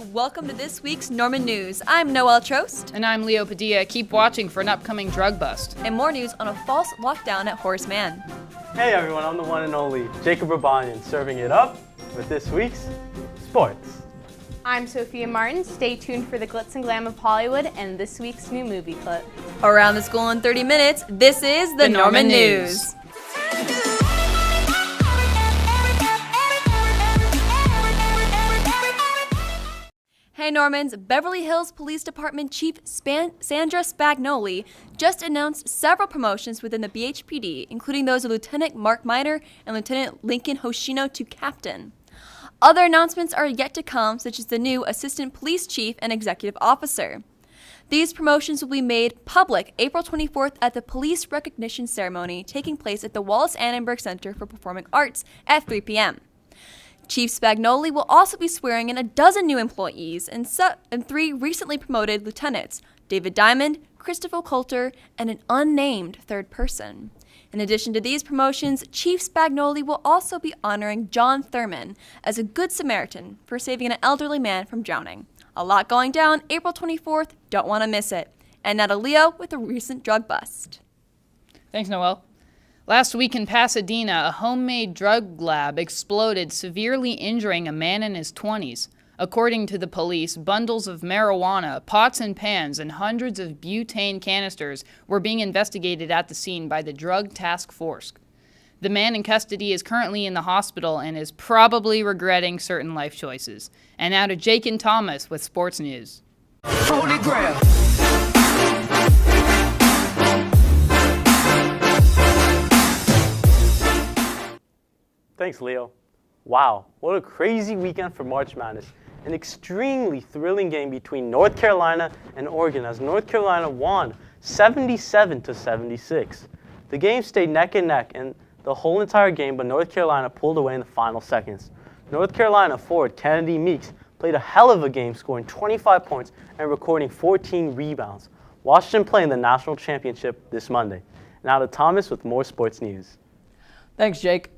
welcome to this week's Norman News. I'm Noelle Trost. And I'm Leo Padilla. Keep watching for an upcoming drug bust. And more news on a false lockdown at Horace Mann. Hey everyone, I'm the one and only Jacob Rabanian, serving it up with this week's sports. I'm Sophia Martin. Stay tuned for the glitz and glam of Hollywood and this week's new movie clip. Around the school in 30 minutes, this is the Norman News. Hey Normans, Beverly Hills Police Department Chief Sandra Spagnoli just announced several promotions within the BHPD, including those of Lieutenant Mark Miner and Lieutenant Lincoln Hoshino to captain. Other announcements are yet to come, such as the new Assistant Police Chief and Executive Officer. These promotions will be made public April 24th at the Police Recognition Ceremony taking place at the Wallace Annenberg Center for Performing Arts at 3 p.m. Chief Spagnoli will also be swearing in a dozen new employees and 3 recently promoted lieutenants, David Diamond, Christopher Coulter, and an unnamed third person. In addition to these promotions, Chief Spagnoli will also be honoring John Thurman as a good Samaritan for saving an elderly man from drowning. A lot going down April 24th, don't want to miss it. And now to Leo with a recent drug bust. Thanks, Noelle. Last week in Pasadena, a homemade drug lab exploded, severely injuring a man in his 20s. According to the police, bundles of marijuana, pots and pans, and hundreds of butane canisters were being investigated at the scene by the Drug Task Force. The man in custody is currently in the hospital and is probably regretting certain life choices. And now to Jake and Thomas with sports news. Holy Grail. Thanks, Leo. Wow, what a crazy weekend for March Madness. An extremely thrilling game between North Carolina and Oregon as North Carolina won 77-76. The game stayed neck and neck and the whole entire game, but North Carolina pulled away in the final seconds. North Carolina forward Kennedy Meeks played a hell of a game, scoring 25 points and recording 14 rebounds. Washington play in the national championship this Monday. Now to Thomas with more sports news. Thanks, Jake.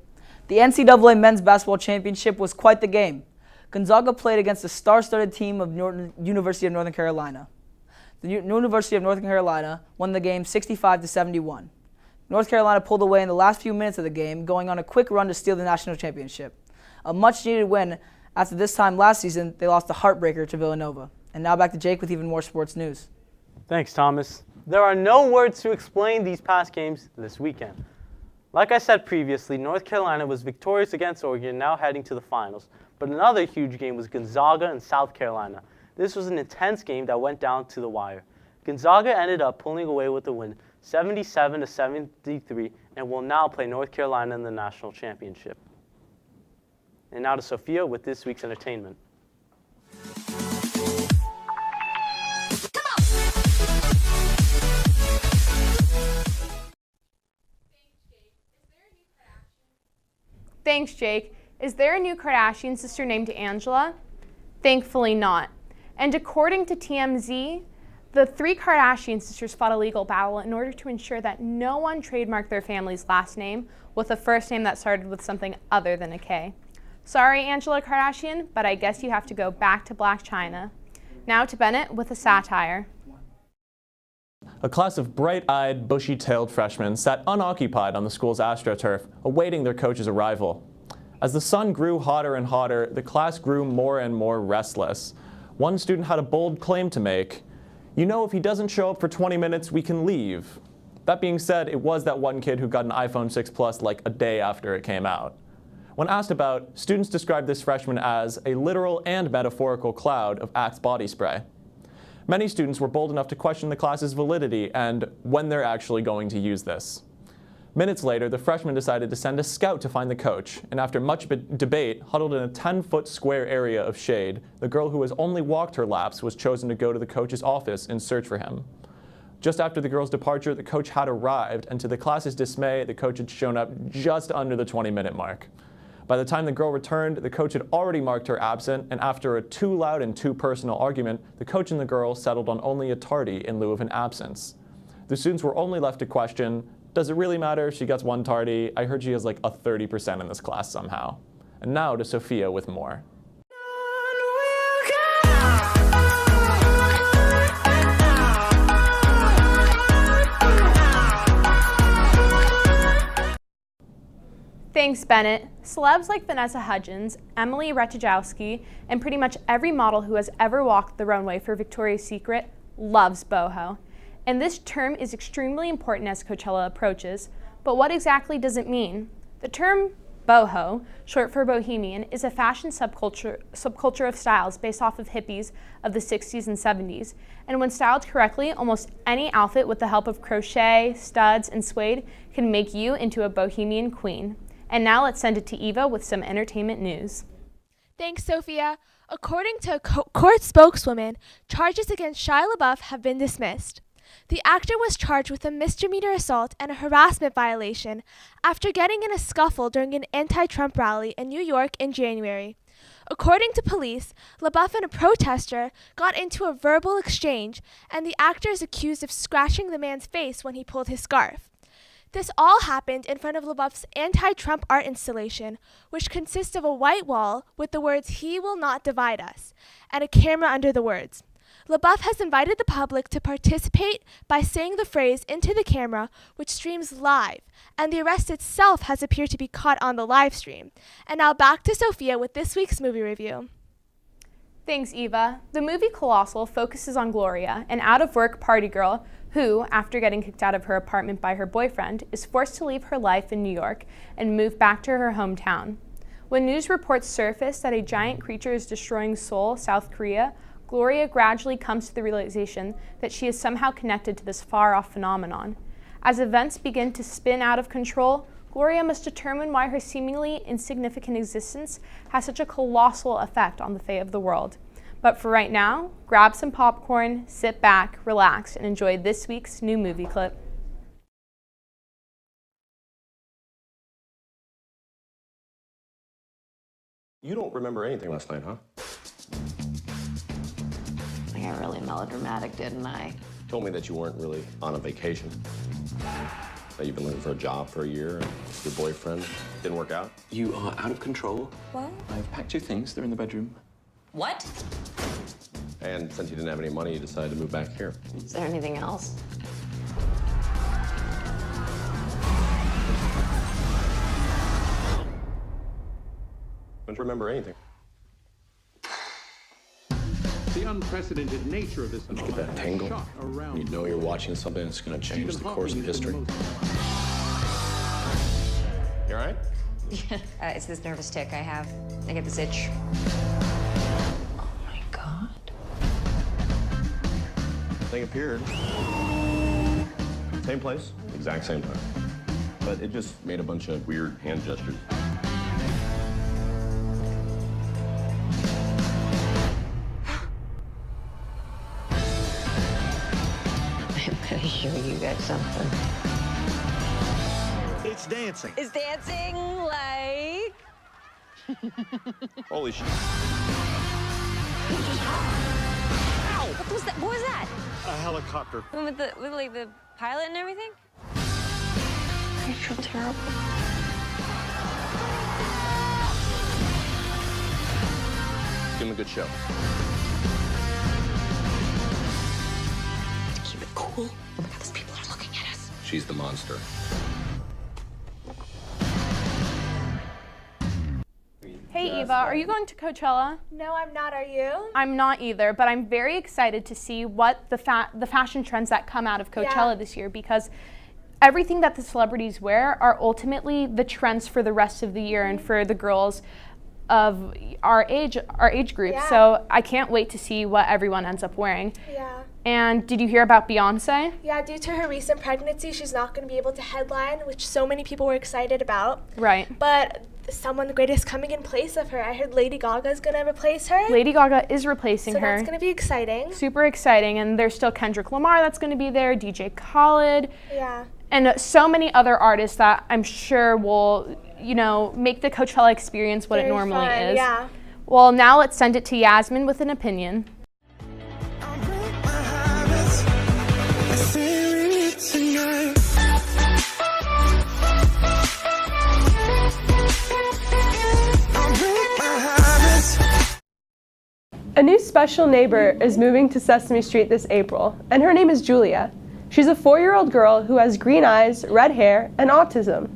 The NCAA Men's Basketball Championship was quite the game. Gonzaga played against the star-studded team of University of Northern Carolina. The University of Northern Carolina won the game 65-71. North Carolina pulled away in the last few minutes of the game, going on a quick run to steal the national championship. A much-needed win after this time last season they lost a heartbreaker to Villanova. And now back to Jake with even more sports news. Thanks, Thomas. There are no words to explain these past games this weekend. Like I said previously, North Carolina was victorious against Oregon, now heading to the finals. But another huge game was Gonzaga and South Carolina. This was an intense game that went down to the wire. Gonzaga ended up pulling away with the win, 77-73, and will now play North Carolina in the national championship. And now to Sophia with this week's entertainment. Thanks, Jake. Is there a new Kardashian sister named Angela? Thankfully not. And according to TMZ, the 3 Kardashian sisters fought a legal battle in order to ensure that no one trademarked their family's last name with a first name that started with something other than a K. Sorry, Angela Kardashian, but I guess you have to go back to Blac Chyna. Now to Bennett with a satire. A class of bright-eyed, bushy-tailed freshmen sat unoccupied on the school's AstroTurf, awaiting their coach's arrival. As the sun grew hotter and hotter, the class grew more and more restless. One student had a bold claim to make. You know, if he doesn't show up for 20 minutes, we can leave. That being said, it was that one kid who got an iPhone 6 Plus like a day after it came out. When asked about, students described this freshman as a literal and metaphorical cloud of Axe body spray. Many students were bold enough to question the class's validity and when they're actually going to use this. Minutes later, the freshmen decided to send a scout to find the coach, and after much debate, huddled in a 10-foot square area of shade, the girl who has only walked her laps was chosen to go to the coach's office and search for him. Just after the girl's departure, the coach had arrived, and to the class's dismay, the coach had shown up just under the 20-minute mark. By the time the girl returned, the coach had already marked her absent, and after a too loud and too personal argument, the coach and the girl settled on only a tardy in lieu of an absence. The students were only left to question, does it really matter if she gets one tardy? I heard she has like a 30% in this class somehow. And now to Sophia with more. None will come. Thanks, Bennett. Celebs like Vanessa Hudgens, Emily Ratajkowski, and pretty much every model who has ever walked the runway for Victoria's Secret loves boho. And this term is extremely important as Coachella approaches, but what exactly does it mean? The term boho, short for bohemian, is a fashion subculture of styles based off of hippies of the 60s and 70s. And when styled correctly, almost any outfit with the help of crochet, studs, and suede can make you into a bohemian queen. And now let's send it to Eva with some entertainment news. Thanks, Sophia. According to a court spokeswoman, charges against Shia LaBeouf have been dismissed. The actor was charged with a misdemeanor assault and a harassment violation after getting in a scuffle during an anti-Trump rally in New York in January. According to police, LaBeouf and a protester got into a verbal exchange, and the actor is accused of scratching the man's face when he pulled his scarf. This all happened in front of LaBeouf's anti-Trump art installation, which consists of a white wall with the words "He will not divide us" and a camera under the words. LaBeouf has invited the public to participate by saying the phrase into the camera, which streams live, and the arrest itself has appeared to be caught on the live stream. And now back to Sophia with this week's movie review. Thanks, Eva. The movie Colossal focuses on Gloria, an out-of-work party girl who, after getting kicked out of her apartment by her boyfriend, is forced to leave her life in New York and move back to her hometown. When news reports surface that a giant creature is destroying Seoul, South Korea, Gloria gradually comes to the realization that she is somehow connected to this far-off phenomenon. As events begin to spin out of control, Gloria must determine why her seemingly insignificant existence has such a colossal effect on the fate of the world. But for right now, grab some popcorn, sit back, relax, and enjoy this week's new movie clip. You don't remember anything last night, huh? I got really melodramatic, didn't I? You told me that you weren't really on a vacation. That you've been looking for a job for a year and your boyfriend didn't work out. You are out of control. What? I've packed your things. They're in the bedroom. What? And since you didn't have any money, you decided to move back here. Is there anything else? Don't remember anything. The unprecedented nature of this Don't you get that tingle? You know you're watching something that's going to change the course of history. You all right? It's this nervous tick I have. I get this itch. Oh my God. Thing appeared. Same place, exact same time. But it just made a bunch of weird hand gestures. I'm gonna show you guys something. It's dancing. Is dancing like... Holy shit. Ow! What was that? What was that? A helicopter. With the pilot and everything? I feel terrible. Give him a good show. Keep it cool. Oh my God, those people are looking at us. She's the monster. Hey Eva, are you going to Coachella? No, I'm not. Are you? I'm not either, but I'm very excited to see what the fashion trends that come out of Coachella this year, because everything that the celebrities wear are ultimately the trends for the rest of the year and for the girls of our age group. Yeah. So I can't wait to see what everyone ends up wearing. Yeah. And did you hear about Beyonce? Yeah, due to her recent pregnancy, she's not going to be able to headline, which so many people were excited about. Right. But someone great is coming in place of her. I heard Lady Gaga's going to replace her. Lady Gaga is replacing so her. that's going to be exciting. Super exciting. And there's still Kendrick Lamar that's going to be there, DJ Khaled. Yeah. And so many other artists that I'm sure will, make the Coachella experience what Very it normally fun, is. yeah. Well, now let's send it to Yasmin with an opinion. A new special neighbor is moving to Sesame Street this April, and her name is Julia. She's a 4-year-old girl who has green eyes, red hair, and autism.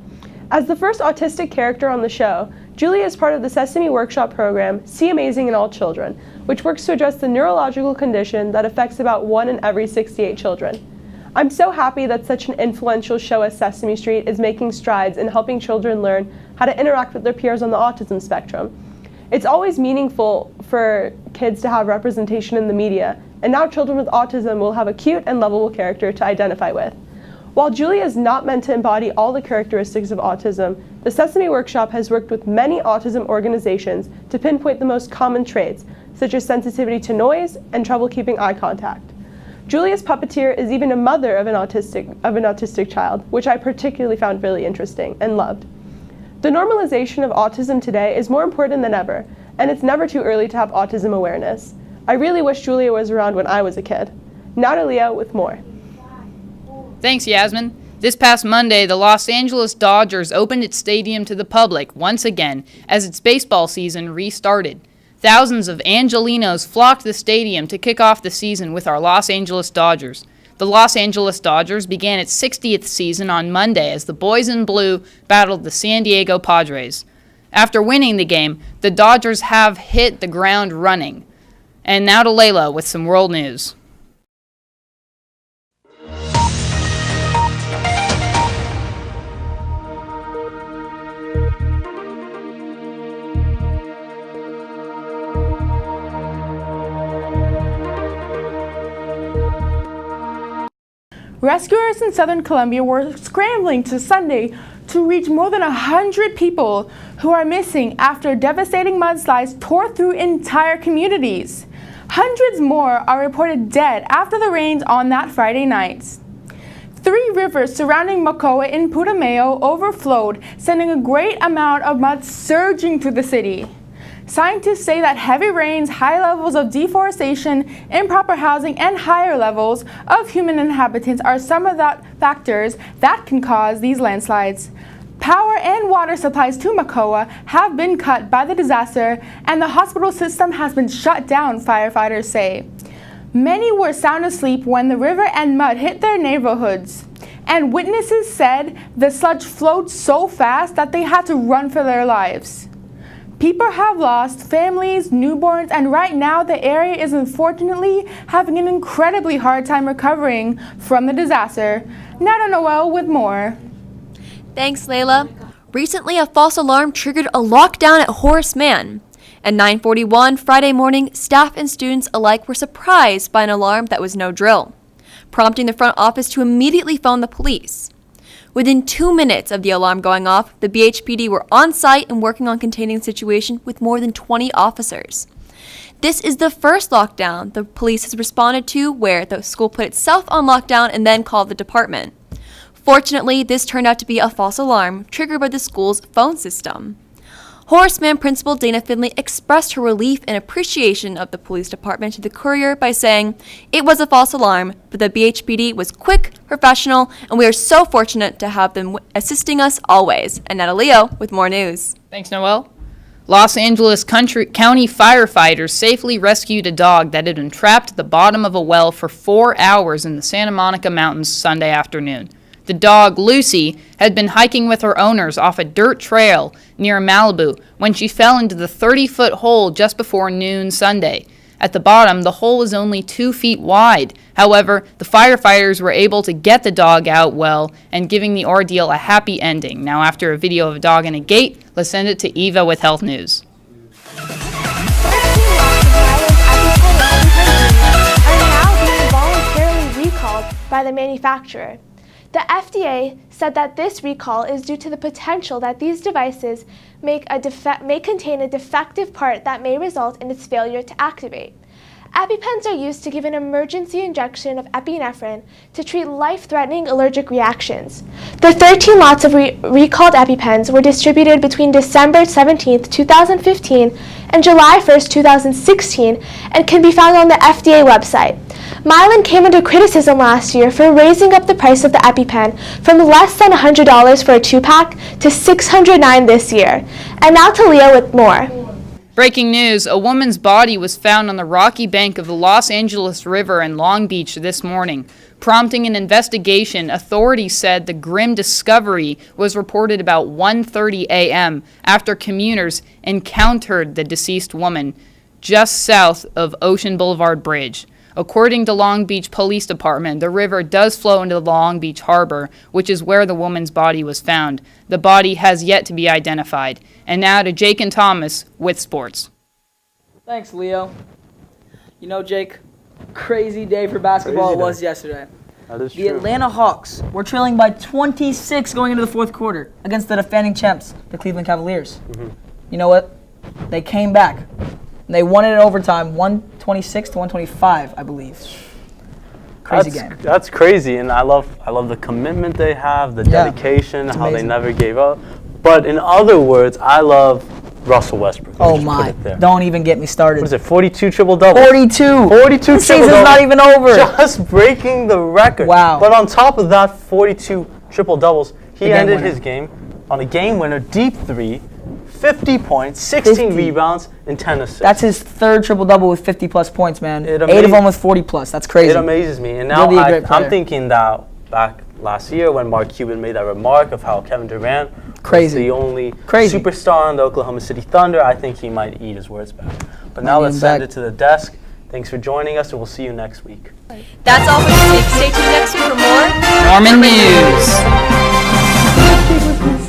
As the first autistic character on the show, Julia is part of the Sesame Workshop program, See Amazing in All Children, which works to address the neurological condition that affects about 1 in every 68 children. I'm so happy that such an influential show as Sesame Street is making strides in helping children learn how to interact with their peers on the autism spectrum. It's always meaningful for kids to have representation in the media, and now children with autism will have a cute and lovable character to identify with. While Julia is not meant to embody all the characteristics of autism, the Sesame Workshop has worked with many autism organizations to pinpoint the most common traits, such as sensitivity to noise and trouble keeping eye contact. Julia's puppeteer is even a mother of an autistic child, which I particularly found really interesting and loved. The normalization of autism today is more important than ever, and it's never too early to have autism awareness. I really wish Julia was around when I was a kid. Now to Leo with more. Thanks, Yasmin. This past Monday, the Los Angeles Dodgers opened its stadium to the public once again as its baseball season restarted. Thousands of Angelinos flocked the stadium to kick off the season with our Los Angeles Dodgers. The Los Angeles Dodgers began its 60th season on Monday as the Boys in Blue battled the San Diego Padres. After winning the game, the Dodgers have hit the ground running. And now to Layla with some world news. Rescuers in southern Colombia were scrambling to Sunday to reach more than 100 people who are missing after devastating mudslides tore through entire communities. Hundreds more are reported dead after the rains on that Friday night. 3 rivers surrounding Mocoa in Putumayo overflowed, sending a great amount of mud surging through the city. Scientists say that heavy rains, high levels of deforestation, improper housing, and higher levels of human inhabitants are some of the factors that can cause these landslides. Power and water supplies to Mocoa have been cut by the disaster, and the hospital system has been shut down, firefighters say. Many were sound asleep when the river and mud hit their neighborhoods, and witnesses said the sludge flowed so fast that they had to run for their lives. People have lost families, newborns, and right now the area is unfortunately having an incredibly hard time recovering from the disaster. Nada Noel with more. Thanks, Layla. Recently, a false alarm triggered a lockdown at Horace Mann. At 9:41 Friday morning, staff and students alike were surprised by an alarm that was no drill, prompting the front office to immediately phone the police. Within 2 minutes of the alarm going off, the BHPD were on site and working on containing the situation with more than 20 officers. This is the first lockdown the police has responded to where the school put itself on lockdown and then called the department. Fortunately, this turned out to be a false alarm triggered by the school's phone system. Horace Mann Principal Dana Finley expressed her relief and appreciation of the police department to the Courier by saying, "It was a false alarm, but the BHPD was quick, professional, and we are so fortunate to have them assisting us always." And now to Leo with more news. Thanks, Noel. Los Angeles County firefighters safely rescued a dog that had been trapped at the bottom of a well for 4 hours in the Santa Monica Mountains Sunday afternoon. The dog, Lucy, had been hiking with her owners off a dirt trail near Malibu when she fell into the 30-foot hole just before noon Sunday. At the bottom, the hole was only 2 feet wide. However, the firefighters were able to get the dog out well and giving the ordeal a happy ending. Now, after a video of a dog in a gate, let's send it to Eva with health news. Are now being voluntarily recalled by the manufacturer. The FDA said that this recall is due to the potential that these devices may contain a defective part that may result in its failure to activate. EpiPens are used to give an emergency injection of epinephrine to treat life-threatening allergic reactions. The 13 lots of recalled EpiPens were distributed between December 17, 2015 and July 1, 2016 and can be found on the FDA website. Mylan came under criticism last year for raising up the price of the EpiPen from less than $100 for a 2-pack to $609 this year. And now to Leo with more. Breaking news, a woman's body was found on the rocky bank of the Los Angeles River in Long Beach this morning. Prompting an investigation, authorities said the grim discovery was reported about 1:30 a.m. after commuters encountered the deceased woman just south of Ocean Boulevard Bridge. According to Long Beach Police Department, the river does flow into the Long Beach Harbor, which is where the woman's body was found. The body has yet to be identified. And now to Jake and Thomas with sports. Thanks, Leo. You know, Jake, crazy day for basketball it was yesterday. That is The true. Atlanta Hawks were trailing by 26 going into the fourth quarter against the defending champs, the Cleveland Cavaliers. You know what? They came back. They won it in overtime, 126 to 125, I believe. Crazy game. That's crazy, and I love the commitment they have, the dedication, how they amazing. never gave up. But in other words, I love Russell Westbrook. Oh Just put my! it there. Don't even get me started. What is it? 42 triple doubles. 42. 42 The season's triple-doubles. not even over. Just breaking the record. Wow. But on top of that 42 triple doubles, he The game ended winner. his game on a game winner, deep three, 50 points, 16 50. rebounds, and 10 assists. That's his third triple-double with 50-plus points, man. It 8 of them with 40-plus. That's crazy. It amazes me. And now Really a great player. I'm thinking that back last year when Mark Cuban made that remark of how Kevin Durant was Crazy. the only Crazy. superstar on the Oklahoma City Thunder, I think he might eat his words back. But now Might let's eat send back. it to the desk. Thanks for joining us, and we'll see you next week. That's all for this week. Stay tuned next week for more Norman News. Jake was